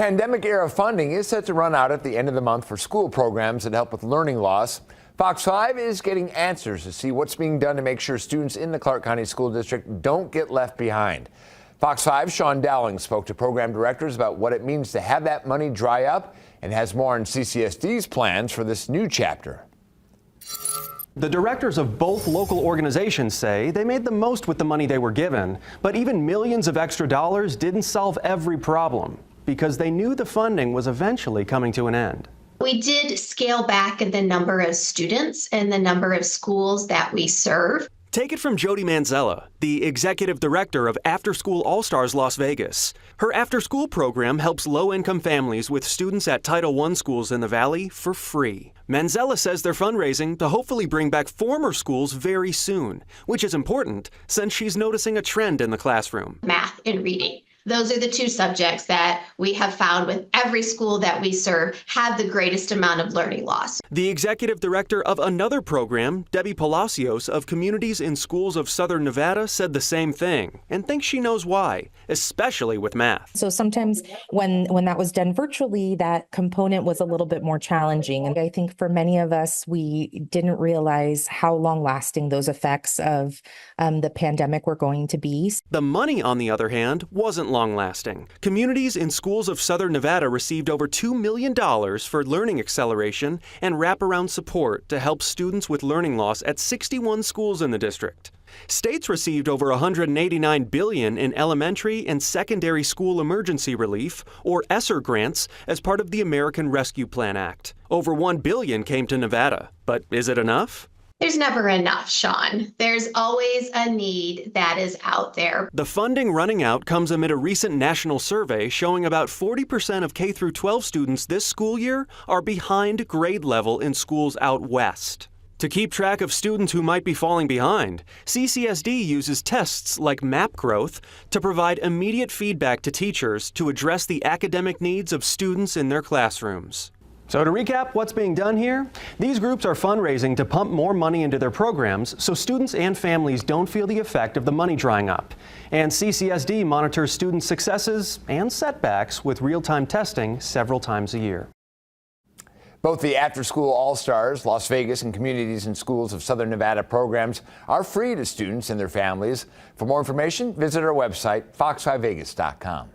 Pandemic-era funding is set to run out at the end of the month for school programs that help with learning loss. Fox 5 is getting answers to see what's being done to make sure students in the Clark County School District don't get left behind. Fox 5's Sean Dowling spoke to program directors about what it means to have that money dry up and has more on CCSD's plans for this new chapter. The directors of both local organizations say they made the most with the money they were given, but even millions of extra dollars didn't solve every problem because they knew the funding was eventually coming to an end. We did scale back the number of students and the number of schools that we serve. Take it from Jody Manzella, the executive director of After School All-Stars Las Vegas. Her after-school program helps low-income families with students at Title I schools in the Valley for free. Manzella says they're fundraising to hopefully bring back former schools very soon, which is important since she's noticing a trend in the classroom. Math and reading. Those are the two subjects that we have found with every school that we serve have the greatest amount of learning loss. The executive director of another program, Debbie Palacios of Communities in Schools of Southern Nevada, said the same thing and thinks she knows why, especially with math. So sometimes when that was done virtually, that component was a little bit more challenging. And I think for many of us, we didn't realize how long lasting those effects of the pandemic were going to be. The money, on the other hand, wasn't long-lasting. Communities in Schools of Southern Nevada received over $2 million for learning acceleration and wraparound support to help students with learning loss at 61 schools in the district. States received over $189 billion in elementary and secondary school emergency relief, or ESSER grants, as part of the American Rescue Plan Act. Over $1 billion came to Nevada. But is it enough? There's never enough, Sean. There's always a need that is out there. The funding running out comes amid a recent national survey showing about 40% of K-12 students this school year are behind grade level in schools out west. To keep track of students who might be falling behind, CCSD uses tests like map growth to provide immediate feedback to teachers to address the academic needs of students in their classrooms. So to recap what's being done here, these groups are fundraising to pump more money into their programs so students and families don't feel the effect of the money drying up. And CCSD monitors student successes and setbacks with real-time testing several times a year. Both the After School All-Stars, Las Vegas, and Communities in Schools of Southern Nevada programs are free to students and their families. For more information, visit our website, fox5vegas.com.